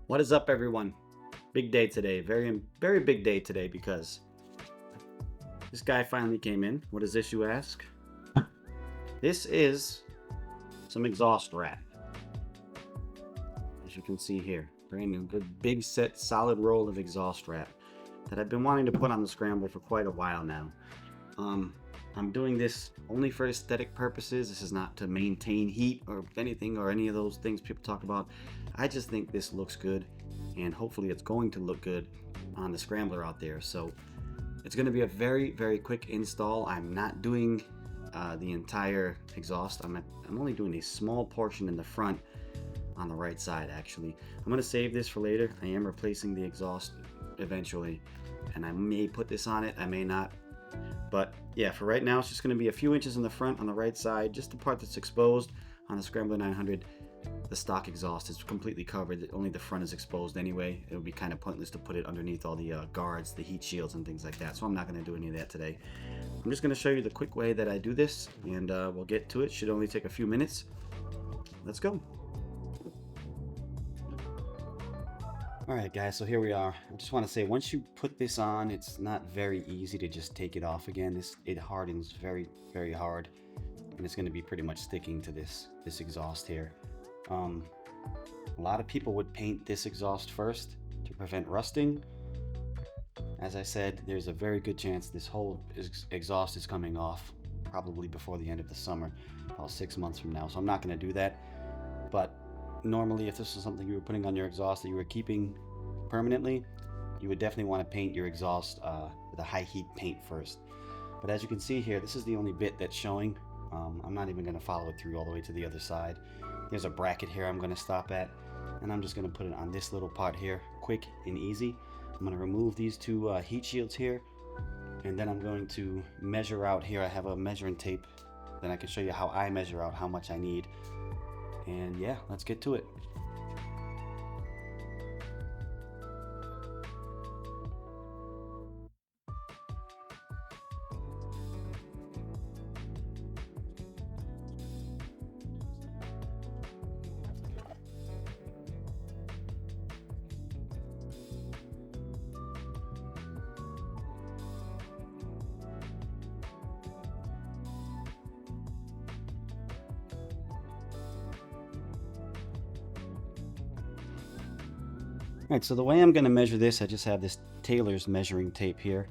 What is up, everyone? Big day today. Very big day today because this guy finally came in. What is this, you ask? This is some exhaust wrap. As you can see here, brand new, good big set, solid roll of exhaust wrap that I've been wanting to put on the Scrambler for quite a while now. I'm doing this only for aesthetic purposes. This is not to maintain heat or anything or any of those things people talk about. I just think this looks good, and hopefully it's going to look good on the Scrambler out there. So it's going to be a very quick install. I'm not doing the entire exhaust. I'm only doing a small portion in the front on the right side. Actually, I'm going to save this for later. I am replacing the exhaust eventually, and I may put this on it, I may not. But yeah, for right now, it's just going to be a few inches in the front on the right side, just the part that's exposed. On the Scrambler 900, the stock exhaust is completely covered. Only the front is exposed anyway. It would be kind of pointless to put it underneath all the guards, the heat shields, and things like that. So I'm not going to do any of that today. I'm just going to show you the quick way that I do this, and we'll get to it. Should only take a few minutes. Let's go. Alright guys, so here we are. I just want to say, once you put this on, it's not very easy to just take it off again. It hardens very hard, and it's going to be pretty much sticking to this exhaust here. A lot of people would paint this exhaust first to prevent rusting. As I said, there's a very good chance this whole exhaust is coming off probably before the end of the summer, about 6 months from now, so I'm not going to do that. But normally, if this was something you were putting on your exhaust that you were keeping permanently, you would definitely want to paint your exhaust with a high heat paint first. But as you can see here, this is the only bit that's showing. I'm not even going to follow it through all the way to the other side. There's a bracket here I'm going to stop at, and I'm just going to put it on this little part here, quick and easy. I'm going to remove these two heat shields here, and then I'm going to measure out here. I have a measuring tape, then I can show you how I measure out how much I need. And yeah, let's get to it. Alright, so the way I'm going to measure this, I just have this Taylor's measuring tape here,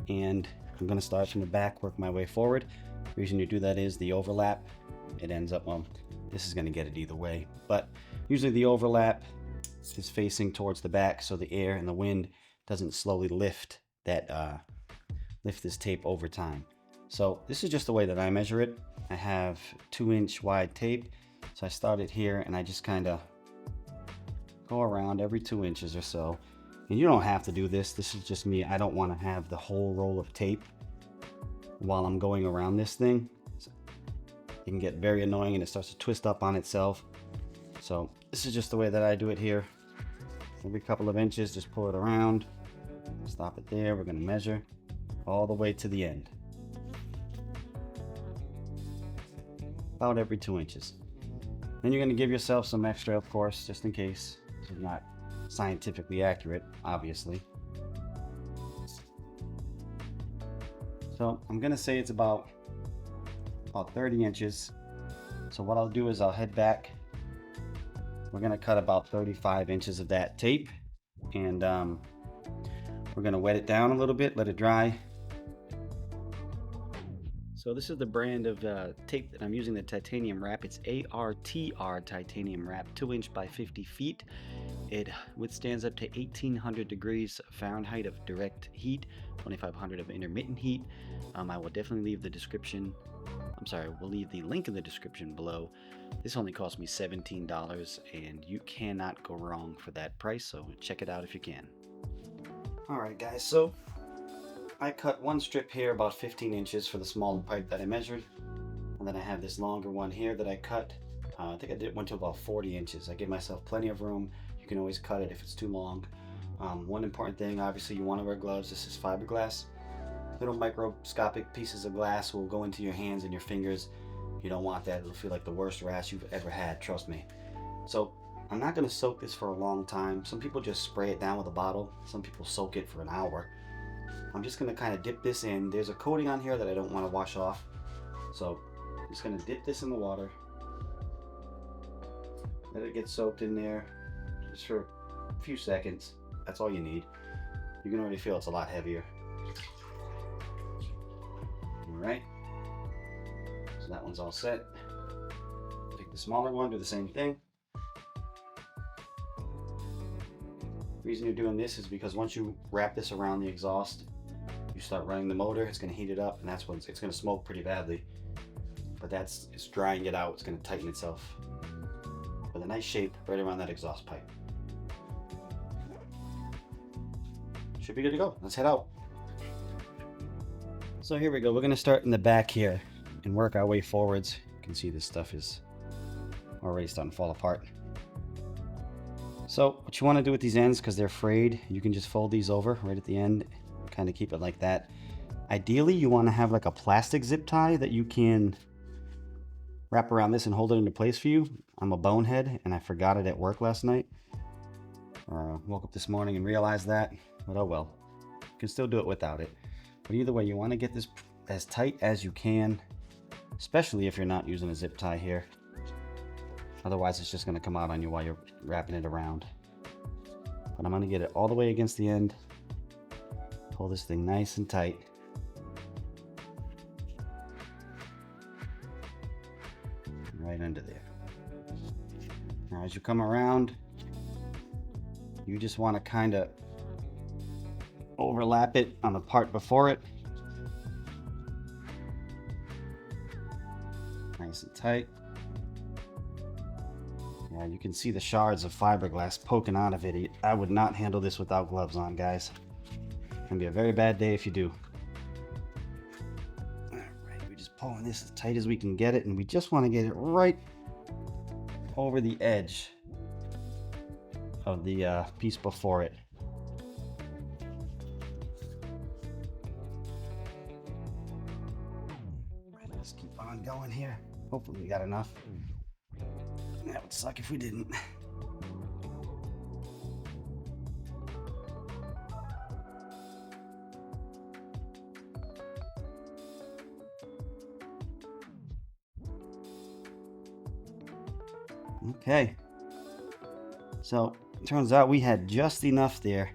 and I'm going to start from the back, work my way forward. The reason you do that is the overlap. It ends up, well, this is going to get it either way, but usually the overlap is facing towards the back, so the air and the wind doesn't slowly lift this tape over time. So this is just the way that I measure it. I have 2-inch wide tape, so I started here, and I just kind of go around every 2 inches or so. And you don't have to do this. This is just me. I don't want to have the whole roll of tape while I'm going around this thing. It can get very annoying, and it starts to twist up on itself. So this is just the way that I do it here. Every couple of inches, just pull it around. Stop it there. We're going to measure all the way to the end. About every 2 inches. Then you're going to give yourself some extra, of course, just in case. This is not scientifically accurate, obviously. So I'm going to say it's about 30 inches. So what I'll do is I'll head back. We're going to cut about 35 inches of that tape, and we're going to wet it down a little bit, let it dry. So this is the brand of tape that I'm using, the titanium wrap. It's ARTR titanium wrap, 2-inch by 50 feet. It withstands up to 1800 degrees Fahrenheit of direct heat, 2500 of intermittent heat. I will definitely leave the description. We'll leave the link in the description below. This only cost me $17, and you cannot go wrong for that price, so check it out if you can. Alright guys, so I cut one strip here about 15 inches for the smaller pipe that I measured, and then I have this longer one here that I cut. I think went to about 40 inches. I give myself plenty of room. You can always cut it if it's too long. One important thing, obviously, you want to wear gloves. This is fiberglass. Little microscopic pieces of glass will go into your hands and your fingers. You don't want that. It'll feel like the worst rash you've ever had, trust me. So I'm not going to soak this for a long time. Some people just spray it down with a bottle. Some people soak it for an hour. I'm just going to kind of dip this in. There's a coating on here that I don't want to wash off. So I'm just going to dip this in the water. Let it get soaked in there just for a few seconds. That's all you need. You can already feel it's a lot heavier. All right. So that one's all set. Take the smaller one, do the same thing. The reason you're doing this is because once you wrap this around the exhaust, you start running the motor, it's going to heat it up, and that's when it's going to smoke pretty badly. But it's drying it out. It's going to tighten itself with a nice shape right around that exhaust pipe. Should be good to go. Let's head out. So here we go. We're going to start in the back here and work our way forwards. You can see this stuff is already starting to fall apart. So what you want to do with these ends, because they're frayed, you can just fold these over right at the end, kind of keep it like that. Ideally, you want to have like a plastic zip tie that you can wrap around this and hold it into place for you. I'm a bonehead and I forgot it at work last night. Woke up this morning and realized that, but oh well. You can still do it without it. But either way, you want to get this as tight as you can, especially if you're not using a zip tie here. Otherwise, it's just going to come out on you while you're wrapping it around. But I'm going to get it all the way against the end. Pull this thing nice and tight. Right under there. Now, as you come around, you just want to kind of overlap it on the part before it. Nice and tight. Yeah, you can see the shards of fiberglass poking out of it. I would not handle this without gloves on, guys. It's gonna be a very bad day if you do. All right, we're just pulling this as tight as we can get it, and we just want to get it right over the edge of the piece before it. Let's keep on going here. Hopefully we got enough. That would suck if we didn't. Okay. So, it turns out we had just enough there.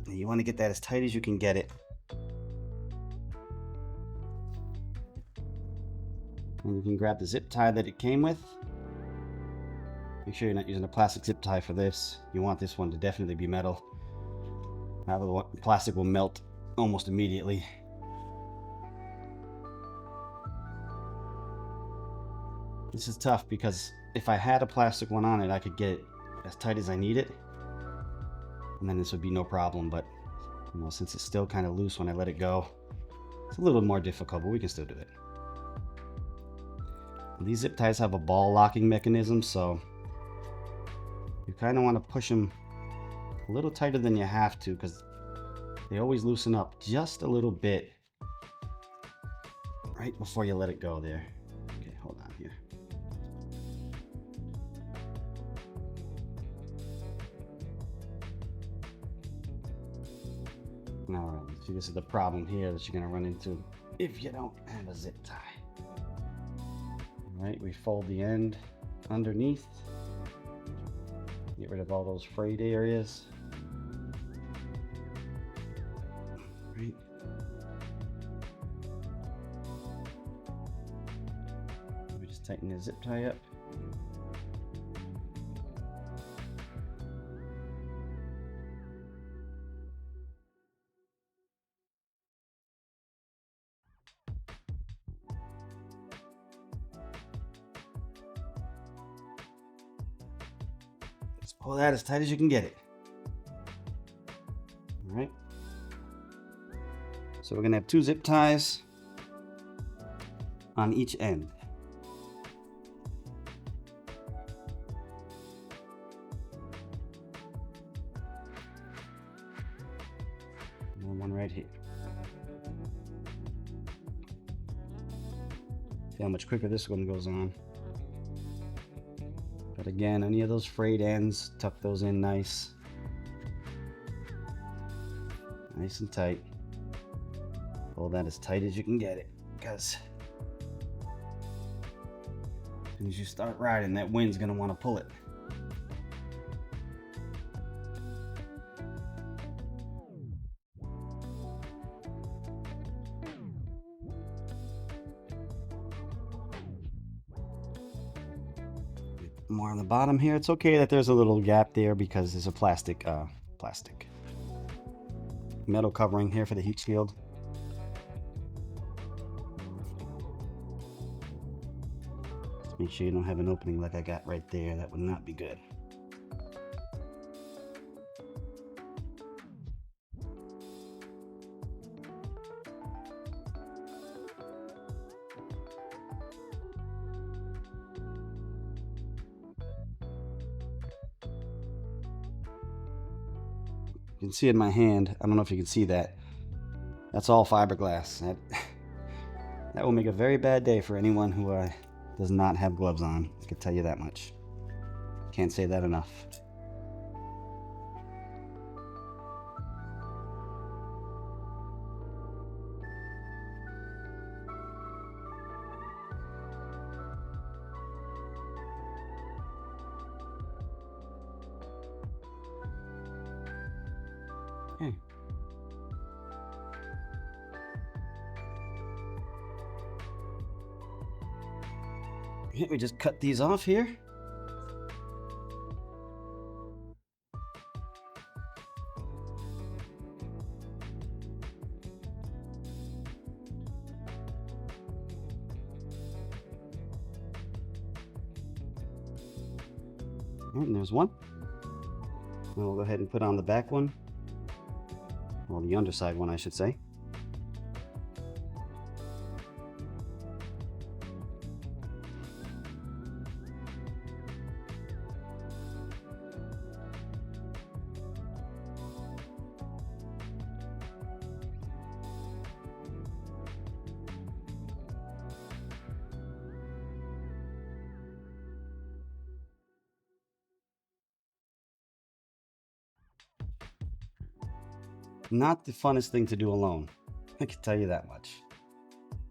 You want to get that as tight as you can get it. And you can grab the zip tie that it came with. Make sure you're not using a plastic zip tie for this. You want this one to definitely be metal. The plastic will melt almost immediately. This is tough because if I had a plastic one on it, I could get it as tight as I need it. And then this would be no problem, but you know, since it's still kind of loose when I let it go, it's a little more difficult, but we can still do it. These zip ties have a ball locking mechanism, so you kind of want to push them a little tighter than you have to because they always loosen up just a little bit right before you let it go there. Okay, hold on here. All right, see, this is the problem here that you're going to run into if you don't have a zip tie. Right, we fold the end underneath, get rid of all those frayed areas. Right. We just tighten the zip tie up. Just pull that as tight as you can get it. All right. So we're gonna have 2 zip ties on each end. And one right here. See how much quicker this one goes on. But again, any of those frayed ends, tuck those in nice. Nice and tight. Pull that as tight as you can get it, because as soon as you start riding, that wind's gonna want to pull it. More on the bottom here. It's okay that there's a little gap there because there's a plastic metal covering here for the heat shield. Just make sure you don't have an opening like I got right there. That would not be good. You can see in my hand, I don't know if you can see that. That's all fiberglass. That will make a very bad day for anyone who does not have gloves on. I can tell you that much. Can't say that enough. Okay. We just cut these off here. And there's one. We'll go ahead and put on the back one. Well, the underside one, I should say. Not the funnest thing to do alone. I can tell you that much.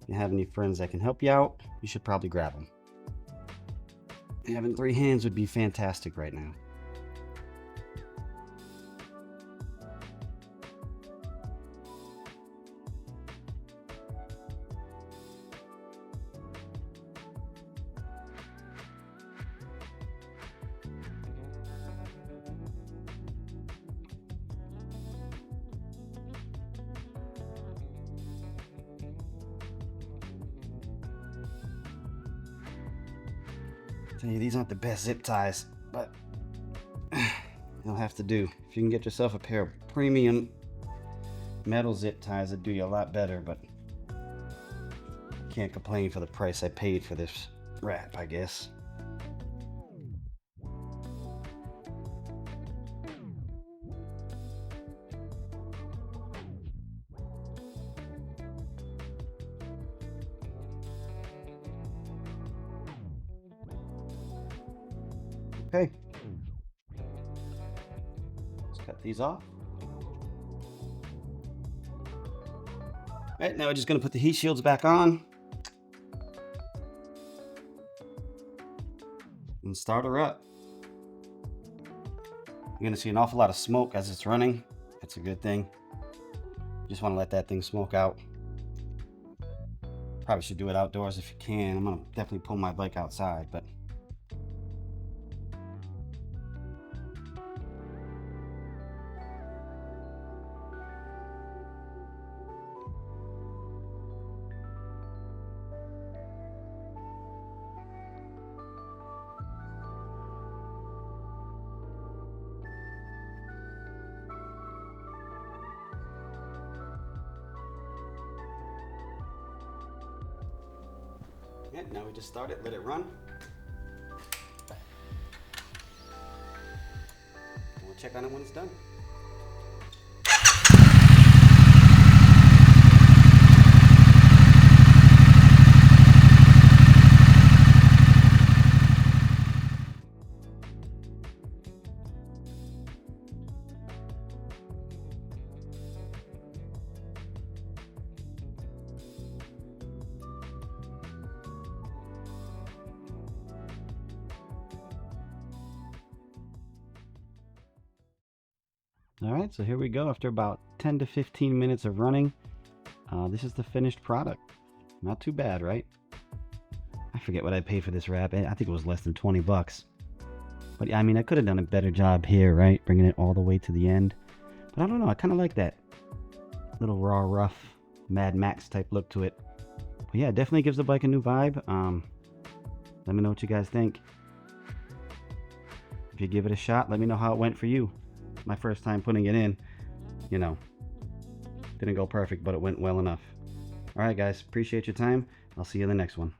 If you have any friends that can help you out, you should probably grab them. Having 3 hands would be fantastic right now. Tell you, these aren't the best zip ties, but they'll have to do. If you can get yourself a pair of premium metal zip ties, that'd do you a lot better, but can't complain for the price I paid for this wrap, I guess. Okay, let's cut these off. All right, now we're just gonna put the heat shields back on and start her up. You're gonna see an awful lot of smoke as it's running. That's a good thing. Just wanna let that thing smoke out. Probably should do it outdoors if you can. I'm gonna definitely pull my bike outside, but yeah, now we just start it, let it run. And we'll check on it when it's done. All right, so here we go. After about 10 to 15 minutes of running, this is the finished product. Not too bad, right? I forget what I paid for this wrap. I think it was less than 20 bucks. But yeah, I mean, I could have done a better job here, right? Bringing it all the way to the end. But I don't know. I kind of like that little raw, rough, Mad Max type look to it. But yeah, it definitely gives the bike a new vibe. Let me know what you guys think. If you give it a shot, let me know how it went for you. My first time putting it in, you know, didn't go perfect, but it went well enough. All right, guys, appreciate your time. I'll see you in the next one.